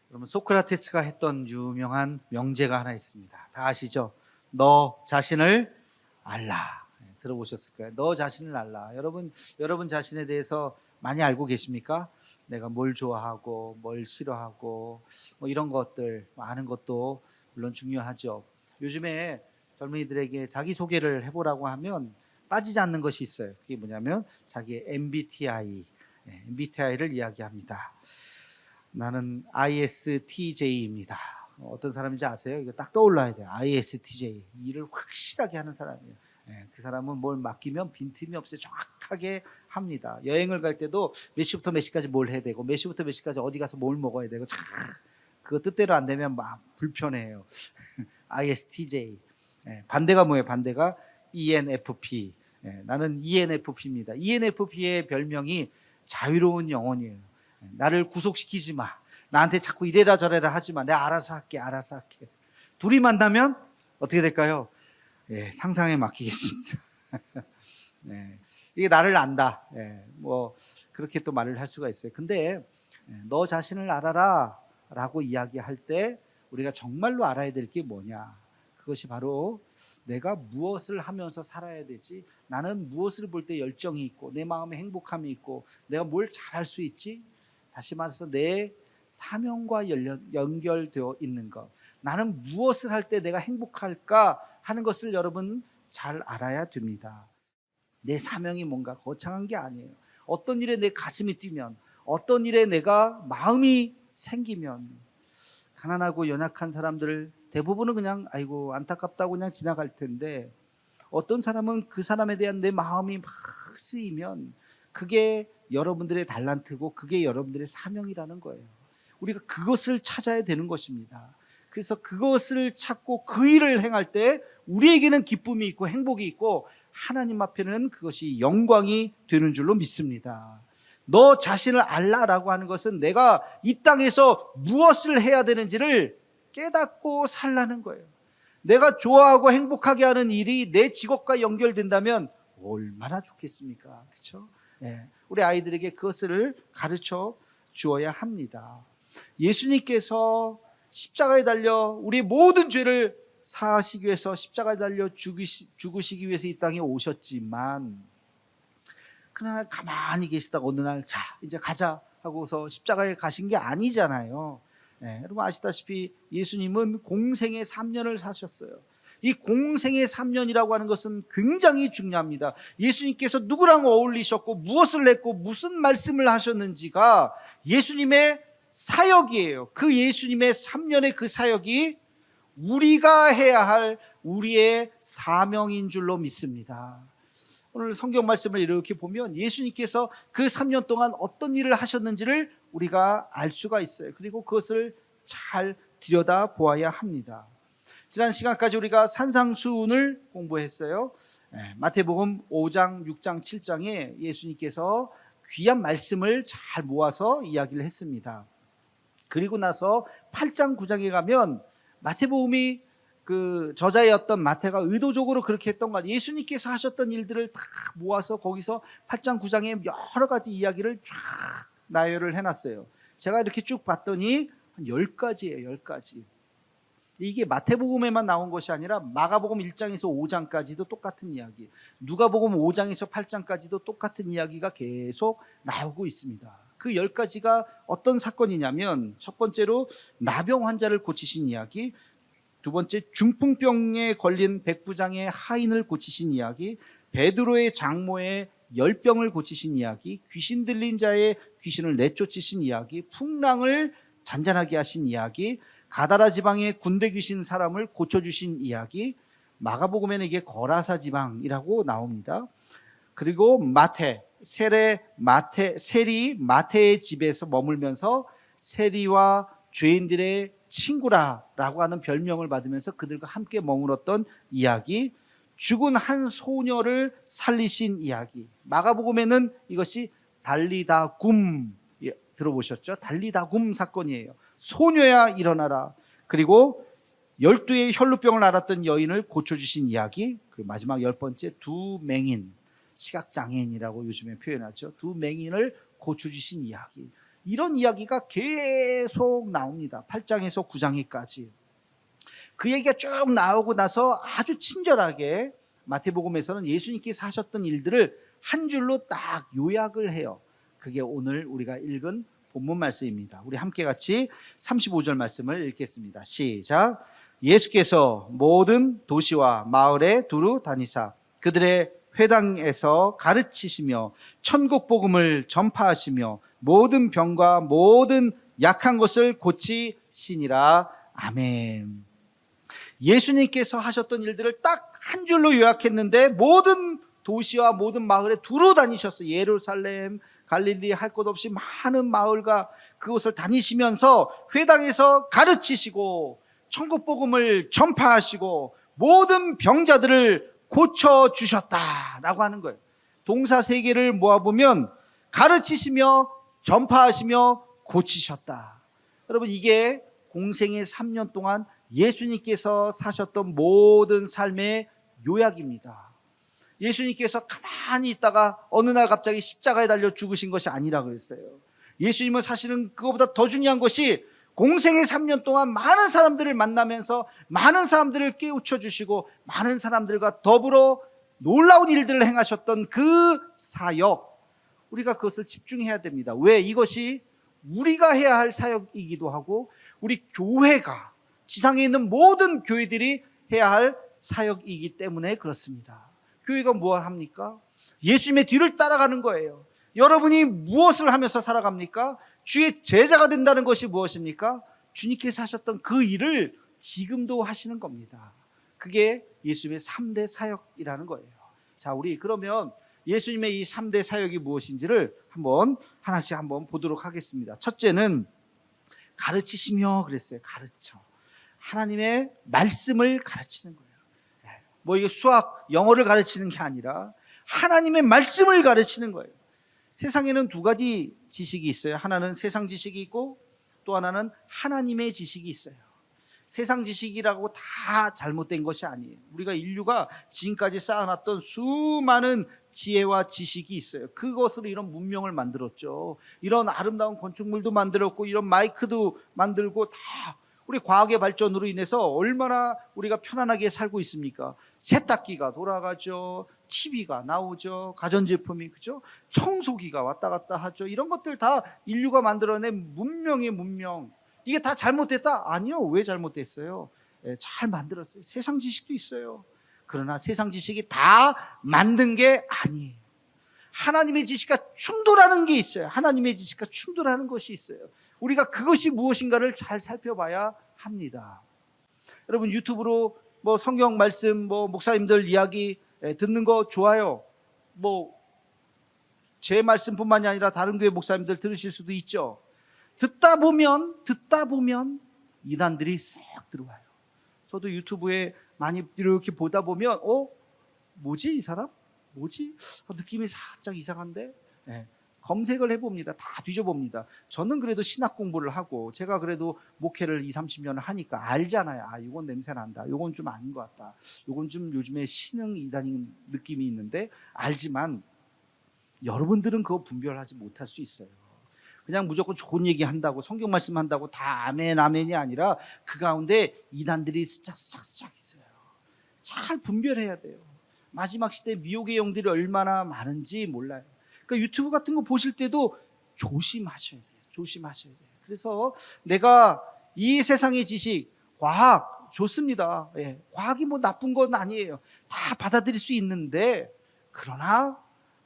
여러분, 소크라테스가 했던 유명한 명제가 하나 있습니다. 다 아시죠? 너 자신을 알라. 들어보셨을 거예요. 너 자신을 알라. 여러분 자신에 대해서 많이 알고 계십니까? 내가 뭘 좋아하고 뭘 싫어하고 뭐 이런 것들 아는 것도 물론 중요하죠. 요즘에 젊은이들에게 자기소개를 해보라고 하면 빠지지 않는 것이 있어요. 그게 뭐냐면 자기의 MBTI를 이야기합니다. 나는 ISTJ입니다. 어떤 사람인지 아세요? 이거 딱 떠올라야 돼요. ISTJ. 일을 확실하게 하는 사람이에요. 그 사람은 뭘 맡기면 빈틈이 없어요. 정확하게 합니다. 여행을 갈 때도 몇 시부터 몇 시까지 뭘 해야 되고 몇 시부터 몇 시까지 어디 가서 뭘 먹어야 되고 그거 뜻대로 안 되면 막 불편해요. ISTJ. 반대가 뭐예요? 반대가 ENFP. 나는 ENFP입니다. ENFP의 별명이 자유로운 영혼이에요. 나를 구속시키지 마. 나한테 자꾸 이래라 저래라 하지 마. 내가 알아서 할게. 둘이 만나면 어떻게 될까요? 상상에 맡기겠습니다. 이게 나를 안다. 뭐 그렇게 또 말을 할 수가 있어요. 근데 너 자신을 알아라 라고 이야기할 때 우리가 정말로 알아야 될 게 뭐냐? 그것이 바로 내가 무엇을 하면서 살아야 되지? 나는 무엇을 볼 때 열정이 있고 내 마음에 행복함이 있고 내가 뭘 잘할 수 있지? 다시 말해서 내 사명과 연결되어 있는 것. 나는 무엇을 할 때 내가 행복할까 하는 것을 여러분 잘 알아야 됩니다. 내 사명이 뭔가 거창한 게 아니에요. 어떤 일에 내 가슴이 뛰면, 어떤 일에 내가 마음이 생기면, 가난하고 연약한 사람들 대부분은 그냥 아이고 안타깝다고 그냥 지나갈 텐데, 어떤 사람은 그 사람에 대한 내 마음이 막 쓰이면 그게 여러분들의 달란트고 그게 여러분들의 사명이라는 거예요. 우리가 그것을 찾아야 되는 것입니다. 그래서 그것을 찾고 그 일을 행할 때 우리에게는 기쁨이 있고 행복이 있고 하나님 앞에는 그것이 영광이 되는 줄로 믿습니다. 너 자신을 알라라고 하는 것은 내가 이 땅에서 무엇을 해야 되는지를 깨닫고 살라는 거예요. 내가 좋아하고 행복하게 하는 일이 내 직업과 연결된다면 얼마나 좋겠습니까? 그렇죠? 우리 아이들에게 그것을 가르쳐 주어야 합니다. 예수님께서 십자가에 달려 우리 모든 죄를 사하시기 위해서 십자가에 달려 죽으시기 위해서 이 땅에 오셨지만 그날 가만히 계시다가 어느 날 자 이제 가자 하고서 십자가에 가신 게 아니잖아요. 여러분 아시다시피 예수님은 공생의 3년을 사셨어요. 이 공생의 3년이라고 하는 것은 굉장히 중요합니다. 예수님께서 누구랑 어울리셨고 무엇을 했고 무슨 말씀을 하셨는지가 예수님의 사역이에요. 그 예수님의 3년의 그 사역이 우리가 해야 할 우리의 사명인 줄로 믿습니다. 오늘 성경 말씀을 이렇게 보면 예수님께서 그 3년 동안 어떤 일을 하셨는지를 우리가 알 수가 있어요. 그리고 그것을 잘 들여다 보아야 합니다. 지난 시간까지 우리가 산상수훈을 공부했어요. 마태복음 5장, 6장, 7장에 예수님께서 귀한 말씀을 잘 모아서 이야기를 했습니다. 그리고 나서 8장, 9장에 가면 마태복음이 그 저자였던 마태가 의도적으로 그렇게 했던 것 같아요. 예수님께서 하셨던 일들을 다 모아서 거기서 8장, 9장에 여러 가지 이야기를 쫙 나열을 해놨어요. 제가 이렇게 쭉 봤더니 한 10가지예요. 10가지. 이게 마태복음에만 나온 것이 아니라 마가복음 1장에서 5장까지도 똑같은 이야기, 누가복음 5장에서 8장까지도 똑같은 이야기가 계속 나오고 있습니다. 그 10가지가 어떤 사건이냐면 첫 번째로 나병 환자를 고치신 이야기, 두 번째 중풍병에 걸린 백부장의 하인을 고치신 이야기, 베드로의 장모의 열병을 고치신 이야기, 귀신 들린 자의 귀신을 내쫓으신 이야기, 풍랑을 잔잔하게 하신 이야기, 가다라 지방의 군대 귀신 사람을 고쳐주신 이야기, 마가복음에는 이게 거라사 지방이라고 나옵니다. 그리고 세리 마태의 집에서 머물면서 세리와 죄인들의 친구라고 하는 별명을 받으면서 그들과 함께 머물었던 이야기, 죽은 한 소녀를 살리신 이야기, 마가복음에는 이것이 달리다 굼 들어보셨죠? 달리다굼 사건이에요. 소녀야 일어나라. 그리고 12의 혈루병을 앓았던 여인을 고쳐주신 이야기. 그리고 마지막 10번째 두 맹인, 시각장애인이라고 요즘에 표현하죠. 두 맹인을 고쳐주신 이야기. 이런 이야기가 계속 나옵니다. 8장에서 9장에까지. 그 얘기가 쭉 나오고 나서 아주 친절하게 마태복음에서는 예수님께서 하셨던 일들을 한 줄로 딱 요약을 해요. 그게 오늘 우리가 읽은 본문 말씀입니다. 우리 함께 같이 35절 말씀을 읽겠습니다. 시작. 예수께서 모든 도시와 마을에 두루 다니사 그들의 회당에서 가르치시며 천국 복음을 전파하시며 모든 병과 모든 약한 것을 고치시니라. 아멘. 예수님께서 하셨던 일들을 딱 한 줄로 요약했는데 모든 도시와 모든 마을에 두루 다니셨어요. 예루살렘, 갈릴리 할 것 없이 많은 마을과 그곳을 다니시면서 회당에서 가르치시고 천국 복음을 전파하시고 모든 병자들을 고쳐주셨다라고 하는 거예요. 동사 세 개를 모아보면 가르치시며 전파하시며 고치셨다. 여러분, 이게 공생의 3년 동안 예수님께서 사셨던 모든 삶의 요약입니다. 예수님께서 가만히 있다가 어느 날 갑자기 십자가에 달려 죽으신 것이 아니라 그랬어요. 예수님은 사실은 그것보다 더 중요한 것이 공생의 3년 동안 많은 사람들을 만나면서 많은 사람들을 깨우쳐 주시고 많은 사람들과 더불어 놀라운 일들을 행하셨던 그 사역, 우리가 그것을 집중해야 됩니다. 왜? 이것이 우리가 해야 할 사역이기도 하고 우리 교회가, 지상에 있는 모든 교회들이 해야 할 사역이기 때문에 그렇습니다. 교회가 무엇 합니까? 예수님의 뒤를 따라가는 거예요. 여러분이 무엇을 하면서 살아갑니까? 주의 제자가 된다는 것이 무엇입니까? 주님께서 하셨던 그 일을 지금도 하시는 겁니다. 그게 예수님의 3대 사역이라는 거예요. 자, 우리 그러면 예수님의 이 3대 사역이 무엇인지를 한번 하나씩 한번 보도록 하겠습니다. 첫째는 가르치시며 그랬어요. 가르쳐. 하나님의 말씀을 가르치는 거예요. 뭐 이게 수학, 영어를 가르치는 게 아니라 하나님의 말씀을 가르치는 거예요. 세상에는 두 가지 지식이 있어요. 하나는 세상 지식이 있고 또 하나는 하나님의 지식이 있어요. 세상 지식이라고 다 잘못된 것이 아니에요. 우리가 인류가 지금까지 쌓아놨던 수많은 지혜와 지식이 있어요. 그것으로 이런 문명을 만들었죠. 이런 아름다운 건축물도 만들었고 이런 마이크도 만들고 다 우리 과학의 발전으로 인해서 얼마나 우리가 편안하게 살고 있습니까? 세탁기가 돌아가죠. TV가 나오죠. 가전제품이, 그죠? 청소기가 왔다 갔다 하죠. 이런 것들 다 인류가 만들어낸 문명의 문명. 이게 다 잘못됐다? 아니요. 왜 잘못됐어요? 잘 만들었어요. 세상 지식도 있어요. 그러나 세상 지식이 다 만든 게 아니에요. 하나님의 지식과 충돌하는 게 있어요. 하나님의 지식과 충돌하는 것이 있어요. 우리가 그것이 무엇인가를 잘 살펴봐야 합니다. 여러분, 유튜브로 뭐 성경 말씀, 뭐 목사님들 이야기 듣는 거 좋아요. 뭐 제 말씀뿐만이 아니라 다른 교회 목사님들 들으실 수도 있죠. 듣다 보면 이단들이 싹 들어와요. 저도 유튜브에 많이 이렇게 보다 보면 뭐지 이 사람? 뭐지? 느낌이 살짝 이상한데? 네. 검색을 해봅니다. 다 뒤져봅니다. 저는 그래도 신학 공부를 하고 제가 그래도 목회를 20-30년을 하니까 알잖아요. 아, 이건 냄새 난다. 이건 좀 아닌 것 같다. 이건 좀 요즘에 신흥 이단인 느낌이 있는데 알지만 여러분들은 그거 분별하지 못할 수 있어요. 그냥 무조건 좋은 얘기 한다고 성경 말씀 한다고 다 아멘 아멘이 아니라 그 가운데 이단들이 스짝 있어요. 잘 분별해야 돼요. 마지막 시대 미혹의 영들이 얼마나 많은지 몰라요. 그러니까 유튜브 같은 거 보실 때도 조심하셔야 돼요. 조심하셔야 돼요. 그래서 내가 이 세상의 지식, 과학 좋습니다. 예, 과학이 뭐 나쁜 건 아니에요. 다 받아들일 수 있는데 그러나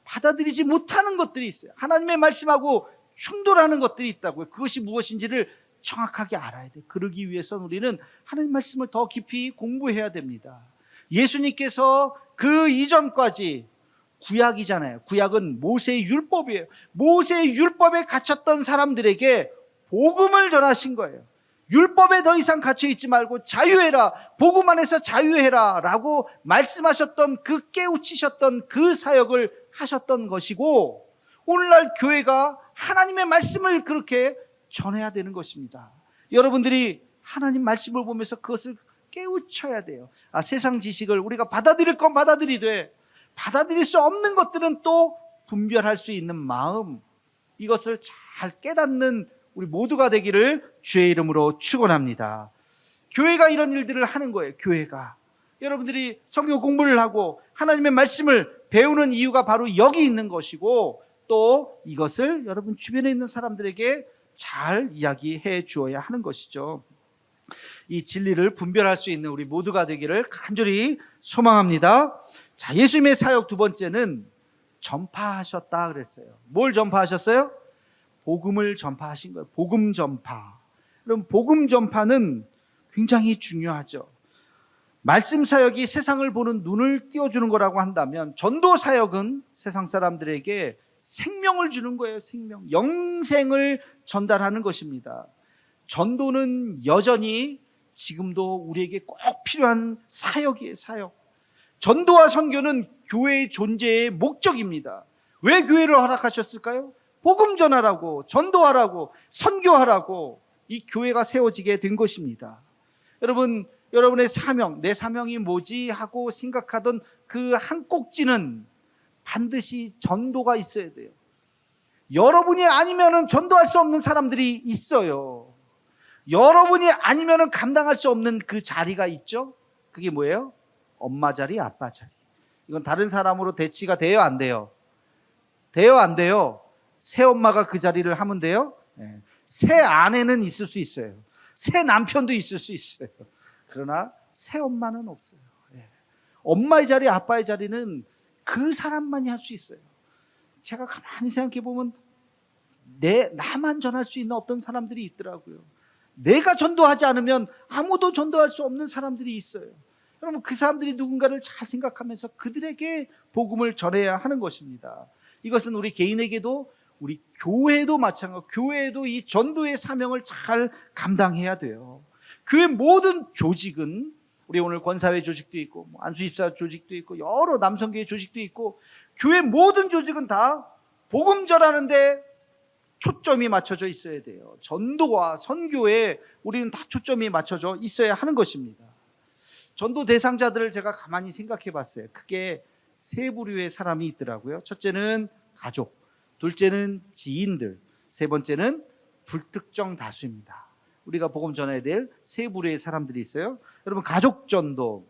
받아들이지 못하는 것들이 있어요. 하나님의 말씀하고 충돌하는 것들이 있다고요. 그것이 무엇인지를 정확하게 알아야 돼요. 그러기 위해서는 우리는 하나님 말씀을 더 깊이 공부해야 됩니다. 예수님께서 그 이전까지 구약이잖아요. 구약은 모세의 율법이에요. 모세의 율법에 갇혔던 사람들에게 복음을 전하신 거예요. 율법에 더 이상 갇혀있지 말고 자유해라, 복음 안에서 자유해라 라고 말씀하셨던 그 깨우치셨던 그 사역을 하셨던 것이고, 오늘날 교회가 하나님의 말씀을 그렇게 전해야 되는 것입니다. 여러분들이 하나님 말씀을 보면서 그것을 깨우쳐야 돼요. 세상 지식을 우리가 받아들일 건 받아들이되 받아들일 수 없는 것들은 또 분별할 수 있는 마음, 이것을 잘 깨닫는 우리 모두가 되기를 주의 이름으로 축원합니다. 교회가 이런 일들을 하는 거예요. 교회가 여러분들이 성경 공부를 하고 하나님의 말씀을 배우는 이유가 바로 여기 있는 것이고, 또 이것을 여러분 주변에 있는 사람들에게 잘 이야기해 주어야 하는 것이죠. 이 진리를 분별할 수 있는 우리 모두가 되기를 간절히 소망합니다. 자, 예수님의 사역 두 번째는 전파하셨다 그랬어요. 뭘 전파하셨어요? 복음을 전파하신 거예요. 복음 전파. 그럼 복음 전파는 굉장히 중요하죠. 말씀 사역이 세상을 보는 눈을 띄워주는 거라고 한다면, 전도 사역은 세상 사람들에게 생명을 주는 거예요. 생명, 영생을 전달하는 것입니다. 전도는 여전히 지금도 우리에게 꼭 필요한 사역이에요. 사역. 전도와 선교는 교회의 존재의 목적입니다. 왜 교회를 허락하셨을까요? 복음 전하라고, 전도하라고, 선교하라고 이 교회가 세워지게 된 것입니다. 여러분, 여러분의 사명, 내 사명이 뭐지 하고 생각하던 그 한 꼭지는 반드시 전도가 있어야 돼요. 여러분이 아니면은 전도할 수 없는 사람들이 있어요. 여러분이 아니면은 감당할 수 없는 그 자리가 있죠. 그게 뭐예요? 엄마 자리, 아빠 자리. 이건 다른 사람으로 대치가 돼요, 안 돼요? 돼요, 안 돼요? 새 엄마가 그 자리를 하면 돼요? 네. 새 아내는 있을 수 있어요. 새 남편도 있을 수 있어요. 그러나 새 엄마는 없어요. 네. 엄마의 자리, 아빠의 자리는 그 사람만이 할 수 있어요. 제가 가만히 생각해 보면 나만 전할 수 있는 어떤 사람들이 있더라고요. 내가 전도하지 않으면 아무도 전도할 수 없는 사람들이 있어요. 여러분, 그 사람들이 누군가를 잘 생각하면서 그들에게 복음을 전해야 하는 것입니다. 이것은 우리 개인에게도, 우리 교회도 마찬가지고, 교회도 이 전도의 사명을 잘 감당해야 돼요. 교회 모든 조직은, 우리 오늘 권사회 조직도 있고 안수집사 조직도 있고 여러 남성교회 조직도 있고, 교회 모든 조직은 다 복음 전하는데 초점이 맞춰져 있어야 돼요. 전도와 선교에 우리는 다 초점이 맞춰져 있어야 하는 것입니다. 전도 대상자들을 제가 가만히 생각해 봤어요. 크게 세 부류의 사람이 있더라고요. 첫째는 가족, 둘째는 지인들, 세 번째는 불특정 다수입니다. 우리가 복음 전해야 될 세 부류의 사람들이 있어요. 여러분, 가족 전도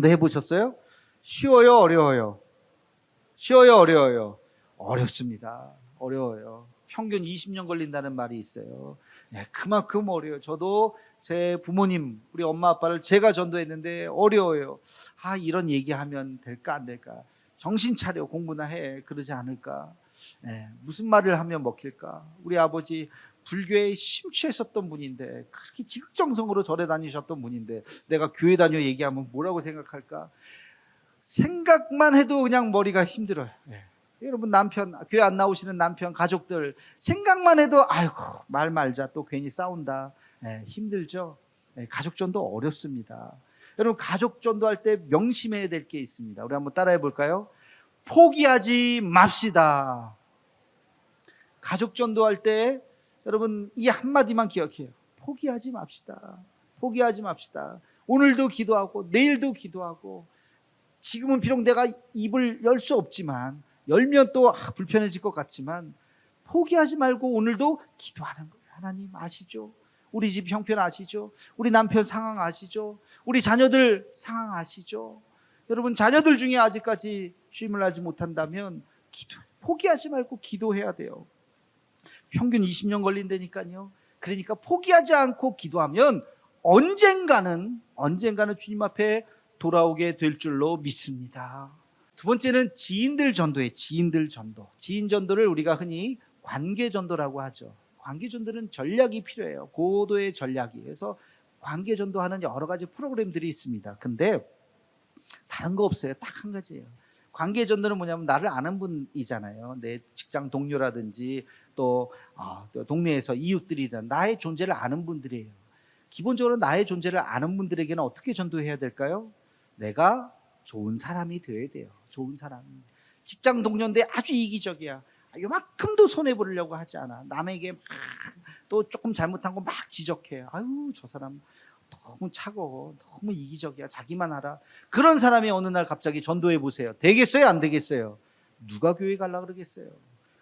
해보셨어요? 쉬워요, 어려워요? 쉬워요, 어려워요? 어렵습니다. 어려워요. 평균 20년 걸린다는 말이 있어요. 네, 그만큼 어려워요. 저도 제 부모님, 우리 엄마 아빠를 제가 전도했는데 어려워요. 이런 얘기하면 될까 안 될까? 정신 차려, 공부나 해. 그러지 않을까? 네, 무슨 말을 하면 먹힐까? 우리 아버지 불교에 심취했었던 분인데, 그렇게 지극정성으로 절에 다니셨던 분인데 내가 교회 다녀 얘기하면 뭐라고 생각할까? 생각만 해도 그냥 머리가 힘들어요. 네. 여러분, 남편, 교회 안 나오시는 남편, 가족들 생각만 해도 아이고 말 말자, 또 괜히 싸운다. 네, 힘들죠. 네, 가족 전도 어렵습니다. 여러분, 가족 전도할 때 명심해야 될 게 있습니다. 우리 한번 따라해 볼까요? 포기하지 맙시다. 가족 전도할 때 여러분, 이 한마디만 기억해요. 포기하지 맙시다. 포기하지 맙시다. 오늘도 기도하고 내일도 기도하고, 지금은 비록 내가 입을 열 수 없지만 열면 또 불편해질 것 같지만 포기하지 말고 오늘도 기도하는 거예요. 하나님 아시죠? 우리 집 형편 아시죠? 우리 남편 상황 아시죠? 우리 자녀들 상황 아시죠? 여러분, 자녀들 중에 아직까지 주임을 알지 못한다면 포기하지 말고 기도해야 돼요. 평균 20년 걸린다니까요. 그러니까 포기하지 않고 기도하면 언젠가는 주님 앞에 돌아오게 될 줄로 믿습니다. 두 번째는 지인들 전도예요. 지인들 전도. 지인 전도를 우리가 흔히 관계 전도라고 하죠. 관계 전도는 전략이 필요해요. 고도의 전략이. 그래서 관계 전도하는 여러 가지 프로그램들이 있습니다. 근데 다른 거 없어요. 딱 한 가지예요. 관계 전도는 뭐냐면 나를 아는 분이잖아요. 내 직장 동료라든지 또 동네에서 이웃들이든 나의 존재를 아는 분들이에요. 기본적으로 나의 존재를 아는 분들에게는 어떻게 전도해야 될까요? 내가 좋은 사람이 되어야 돼요. 좋은 사람. 직장 동료인데 아주 이기적이야. 요만큼도 손해 보려고 하지 않아. 남에게 막 또 조금 잘못한 거 막 지적해. 아유, 저 사람 너무 차가워, 너무 이기적이야, 자기만 알아. 그런 사람이 어느 날 갑자기 전도해 보세요. 되겠어요, 안 되겠어요? 누가 교회 가려고 그러겠어요?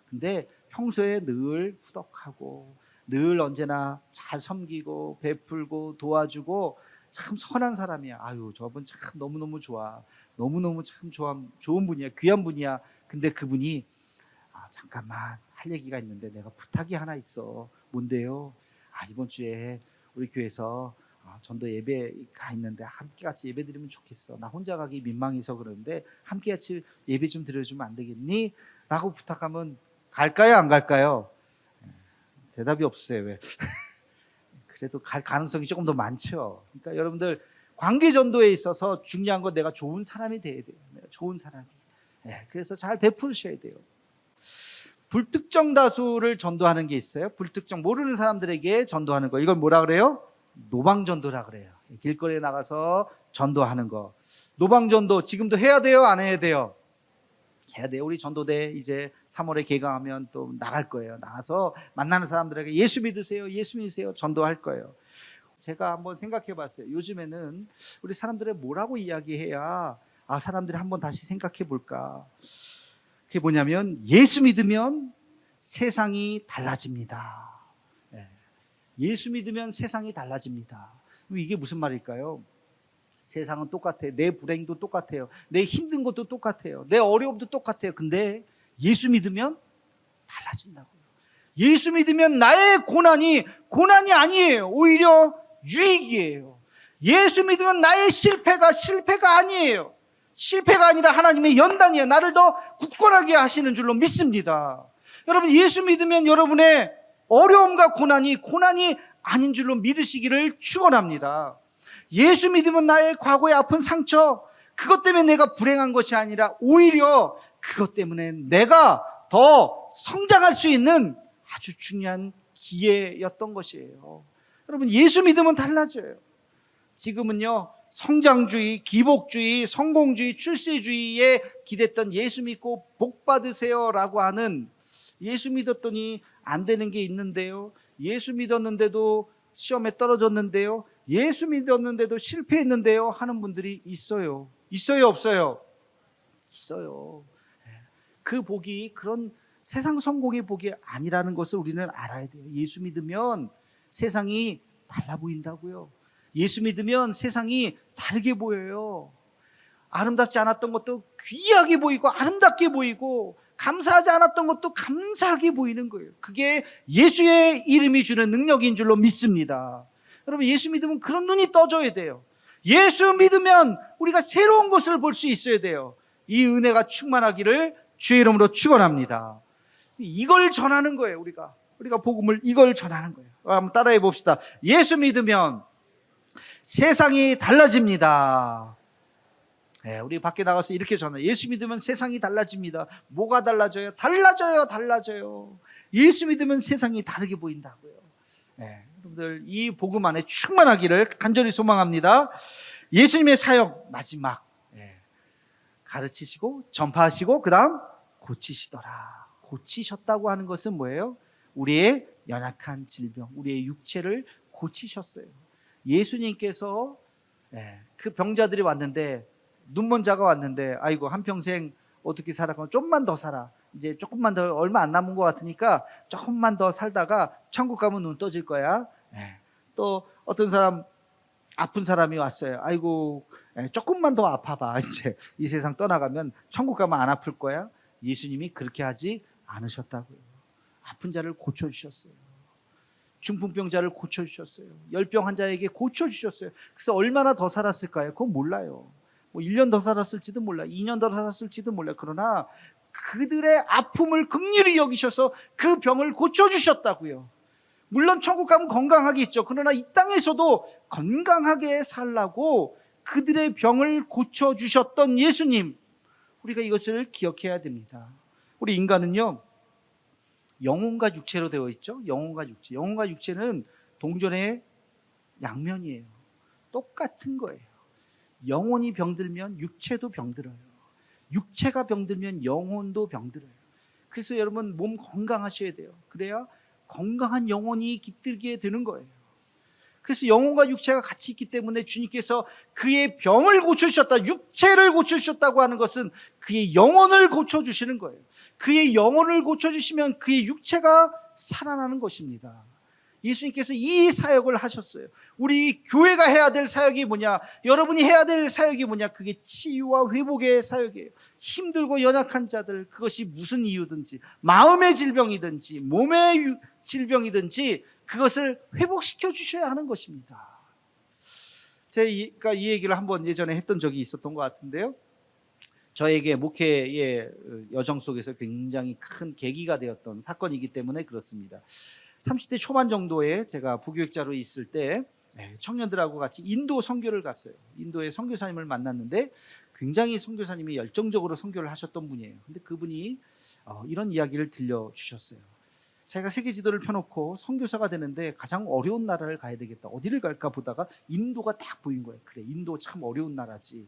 근데 평소에 늘 후덕하고 늘 언제나 잘 섬기고 베풀고 도와주고 참 선한 사람이야. 아유, 저분 참 너무너무 좋아, 너무너무 참 좋은 분이야, 귀한 분이야. 근데 그분이 잠깐만 할 얘기가 있는데 내가 부탁이 하나 있어. 뭔데요? 이번 주에 우리 교회에서 전도 예배가 있는데 함께 같이 예배 드리면 좋겠어. 나 혼자 가기 민망해서 그러는데 함께 같이 예배 좀 드려주면 안 되겠니? 라고 부탁하면 갈까요, 안 갈까요? 대답이 없어요. 왜? 그래도 갈 가능성이 조금 더 많죠. 그러니까 여러분들, 관계 전도에 있어서 중요한 건 내가 좋은 사람이 돼야 돼요. 내가 좋은 사람이. 그래서 잘 베푸셔야 돼요. 불특정 다수를 전도하는 게 있어요. 불특정, 모르는 사람들에게 전도하는 거. 이걸 뭐라 그래요? 노방전도라 그래요. 길거리에 나가서 전도하는 거. 노방전도 지금도 해야 돼요, 안 해야 돼요? 해야 돼요. 우리 전도대 이제 3월에 개강하면 또 나갈 거예요. 나가서 만나는 사람들에게 예수 믿으세요, 예수 믿으세요 전도할 거예요. 제가 한번 생각해 봤어요. 요즘에는 우리 사람들의 뭐라고 이야기해야 사람들이 한번 다시 생각해 볼까. 그게 뭐냐면, 예수 믿으면 세상이 달라집니다. 예수 믿으면 세상이 달라집니다. 이게 무슨 말일까요? 세상은 똑같아. 내 불행도 똑같아요. 내 힘든 것도 똑같아요. 내 어려움도 똑같아요. 근데 예수 믿으면 달라진다고요. 예수 믿으면 나의 고난이 아니에요. 오히려 유익이에요. 예수 믿으면 나의 실패가 아니에요. 실패가 아니라 하나님의 연단이에요. 나를 더 굳건하게 하시는 줄로 믿습니다. 여러분, 예수 믿으면 여러분의 어려움과 고난이 아닌 줄로 믿으시기를 축원합니다. 예수 믿으면 나의 과거의 아픈 상처, 그것 때문에 내가 불행한 것이 아니라 오히려 그것 때문에 내가 더 성장할 수 있는 아주 중요한 기회였던 것이에요. 여러분, 예수 믿으면 달라져요. 지금은요, 성장주의, 기복주의, 성공주의, 출세주의에 기댔던 예수 믿고 복 받으세요라고 하는, 예수 믿었더니 안 되는 게 있는데요, 예수 믿었는데도 시험에 떨어졌는데요, 예수 믿었는데도 실패했는데요 하는 분들이 있어요. 있어요, 없어요? 있어요. 그 복이 그런 세상 성공의 복이 아니라는 것을 우리는 알아야 돼요. 예수 믿으면 세상이 달라 보인다고요. 예수 믿으면 세상이 다르게 보여요. 아름답지 않았던 것도 귀하게 보이고 아름답게 보이고, 감사하지 않았던 것도 감사하게 보이는 거예요. 그게 예수의 이름이 주는 능력인 줄로 믿습니다. 여러분, 예수 믿으면 그런 눈이 떠져야 돼요. 예수 믿으면 우리가 새로운 것을 볼 수 있어야 돼요. 이 은혜가 충만하기를 주의 이름으로 축원합니다. 이걸 전하는 거예요. 우리가 복음을 이걸 전하는 거예요. 한번 따라해 봅시다. 예수 믿으면 세상이 달라집니다. 우리 밖에 나가서 이렇게 전해요. 예수 믿으면 세상이 달라집니다. 뭐가 달라져요? 달라져요. 예수 믿으면 세상이 다르게 보인다고요. 여러분들, 이 복음 안에 충만하기를 간절히 소망합니다. 예수님의 사역 마지막, 가르치시고 전파하시고 그 다음 고치시더라. 고치셨다고 하는 것은 뭐예요? 우리의 연약한 질병, 우리의 육체를 고치셨어요. 예수님께서 그 병자들이 왔는데, 눈먼 자가 왔는데, 아이고 한평생 어떻게 살아? 좀만 더 살아. 이제 조금만 더, 얼마 안 남은 것 같으니까 조금만 더 살다가 천국 가면 눈 떠질 거야. 또 어떤 사람, 아픈 사람이 왔어요. 아이고 조금만 더 아파봐. 이제 이 세상 떠나가면 천국 가면 안 아플 거야. 예수님이 그렇게 하지 않으셨다고요. 아픈 자를 고쳐주셨어요. 중풍병자를 고쳐주셨어요. 열병 환자에게 고쳐주셨어요. 그래서 얼마나 더 살았을까요? 그건 몰라요. 1년 더 살았을지도 몰라요. 2년 더 살았을지도 몰라요. 그러나 그들의 아픔을 긍휼히 여기셔서 그 병을 고쳐주셨다고요. 물론 천국 가면 건강하겠죠. 그러나 이 땅에서도 건강하게 살라고 그들의 병을 고쳐주셨던 예수님, 우리가 이것을 기억해야 됩니다. 우리 인간은요, 영혼과 육체로 되어 있죠. 영혼과 육체는 동전의 양면이에요. 똑같은 거예요. 영혼이 병들면 육체도 병들어요. 육체가 병들면 영혼도 병들어요. 그래서 여러분 몸 건강하셔야 돼요. 그래야 건강한 영혼이 깃들게 되는 거예요. 그래서 영혼과 육체가 같이 있기 때문에 주님께서 그의 병을 고쳐주셨다, 육체를 고쳐주셨다고 하는 것은 그의 영혼을 고쳐주시는 거예요. 그의 영혼을 고쳐주시면 그의 육체가 살아나는 것입니다. 예수님께서 이 사역을 하셨어요. 우리 교회가 해야 될 사역이 뭐냐? 여러분이 해야 될 사역이 뭐냐? 그게 치유와 회복의 사역이에요. 힘들고 연약한 자들, 그것이 무슨 이유든지, 마음의 질병이든지 몸의 질병이든지 그것을 회복시켜 주셔야 하는 것입니다. 제가 이 얘기를 한번 예전에 했던 적이 있었던 것 같은데요. 저에게 목회의 여정 속에서 굉장히 큰 계기가 되었던 사건이기 때문에 그렇습니다. 30대 초반 정도에 제가 부교육자로 있을 때 청년들하고 같이 인도 선교를 갔어요. 인도의 선교사님을 만났는데 굉장히 선교사님이 열정적으로 선교를 하셨던 분이에요. 근데 그분이 이런 이야기를 들려주셨어요. 자기가 세계 지도를 펴놓고 선교사가 되는데 가장 어려운 나라를 가야 되겠다. 어디를 갈까 보다가 인도가 딱 보인 거예요. 그래, 인도 참 어려운 나라지.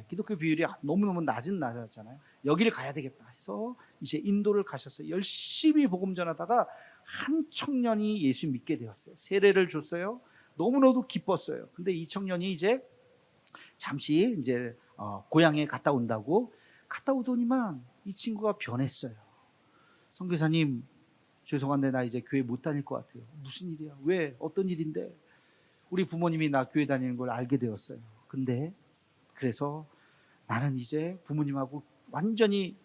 기독교 비율이 너무너무 낮은 나라잖아요. 여기를 가야 되겠다 해서 이제 인도를 가셨어요. 열심히 복음 전하다가 한 청년이 예수 믿게 되었어요. 세례를 줬어요. 너무너무 기뻤어요. 근데 이 청년이 이제 잠시 이제 고향에 갔다 온다고 갔다 오더니만 이 친구가 변했어요. 선교사님, 죄송한데 나 이제 교회 못 다닐 것 같아요. 무슨 일이야? 왜? 어떤 일인데? 우리 부모님이 나 교회 다니는 걸 알게 되었어요. 근데 그래서 나는 이제 부모님하고 완전히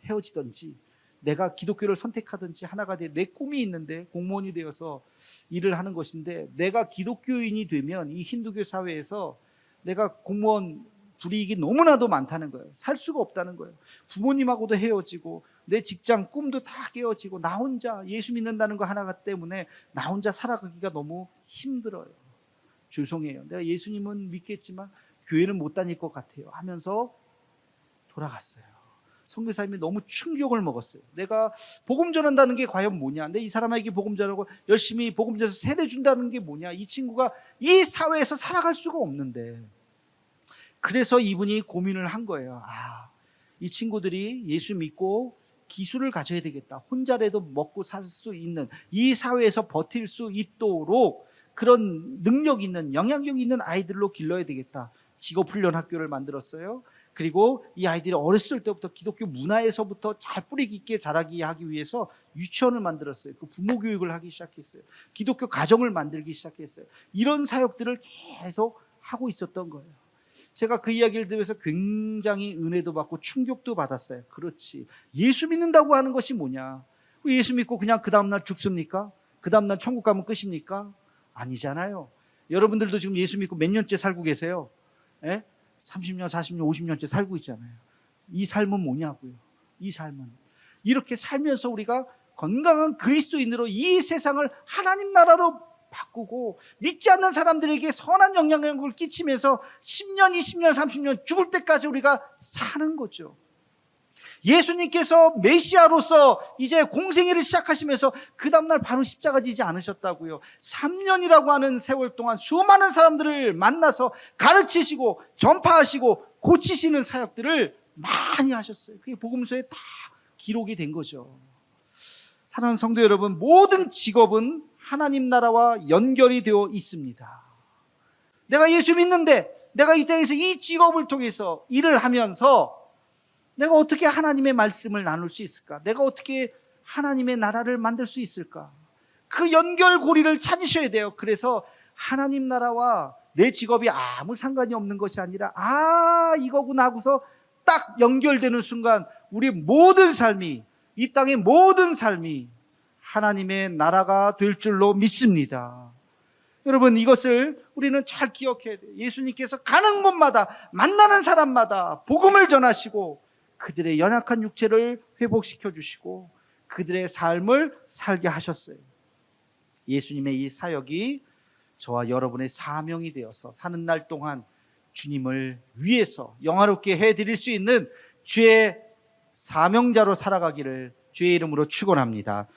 헤어지든지 내가 기독교를 선택하든지 하나가 돼. 내 꿈이 있는데 공무원이 되어서 일을 하는 것인데 내가 기독교인이 되면 이 힌두교 사회에서 내가 공무원 불이익이 너무나도 많다는 거예요. 살 수가 없다는 거예요. 부모님하고도 헤어지고 내 직장 꿈도 다 깨어지고 나 혼자 예수 믿는다는 거 하나 때문에 나 혼자 살아가기가 너무 힘들어요. 죄송해요. 내가 예수님은 믿겠지만 교회는 못 다닐 것 같아요 하면서 돌아갔어요. 선교사님이 너무 충격을 먹었어요. 내가 복음 전한다는 게 과연 뭐냐? 내 이 사람에게 복음 전하고 열심히 복음 전해서 세례 준다는 게 뭐냐? 이 친구가 이 사회에서 살아갈 수가 없는데. 그래서 이분이 고민을 한 거예요. 이 친구들이 예수 믿고 기술을 가져야 되겠다. 혼자라도 먹고 살 수 있는, 이 사회에서 버틸 수 있도록 그런 능력 있는, 영향력 있는 아이들로 길러야 되겠다. 직업훈련 학교를 만들었어요. 그리고 이 아이들이 어렸을 때부터 기독교 문화에서부터 잘 뿌리 깊게 자라게 하기 위해서 유치원을 만들었어요. 그 부모 교육을 하기 시작했어요. 기독교 가정을 만들기 시작했어요. 이런 사역들을 계속 하고 있었던 거예요. 제가 그 이야기를 들으면서 굉장히 은혜도 받고 충격도 받았어요. 그렇지, 예수 믿는다고 하는 것이 뭐냐? 예수 믿고 그냥 그 다음날 죽습니까? 그 다음날 천국 가면 끝입니까? 아니잖아요. 여러분들도 지금 예수 믿고 몇 년째 살고 계세요? 30년, 40년, 50년째 살고 있잖아요. 이 삶은 뭐냐고요? 이 삶은 이렇게 살면서 우리가 건강한 그리스도인으로 이 세상을 하나님 나라로 바꾸고 믿지 않는 사람들에게 선한 영향력을 끼치면서 10년, 20년, 30년 죽을 때까지 우리가 사는 거죠. 예수님께서 메시아로서 이제 공생애를 시작하시면서 그 다음날 바로 십자가 지지 않으셨다고요. 3년이라고 하는 세월 동안 수많은 사람들을 만나서 가르치시고 전파하시고 고치시는 사역들을 많이 하셨어요. 그게 복음서에 다 기록이 된 거죠. 사랑하는 성도 여러분, 모든 직업은 하나님 나라와 연결이 되어 있습니다. 내가 예수 믿는데 내가 이 땅에서 이 직업을 통해서 일을 하면서 내가 어떻게 하나님의 말씀을 나눌 수 있을까? 내가 어떻게 하나님의 나라를 만들 수 있을까? 그 연결고리를 찾으셔야 돼요. 그래서 하나님 나라와 내 직업이 아무 상관이 없는 것이 아니라 이거구나 하고서 딱 연결되는 순간 우리 모든 삶이, 이 땅의 모든 삶이 하나님의 나라가 될 줄로 믿습니다. 여러분, 이것을 우리는 잘 기억해야 돼요. 예수님께서 가는 곳마다 만나는 사람마다 복음을 전하시고 그들의 연약한 육체를 회복시켜 주시고 그들의 삶을 살게 하셨어요. 예수님의 이 사역이 저와 여러분의 사명이 되어서 사는 날 동안 주님을 위해서 영화롭게 해드릴 수 있는 주의 사명자로 살아가기를 주의 이름으로 축원합니다.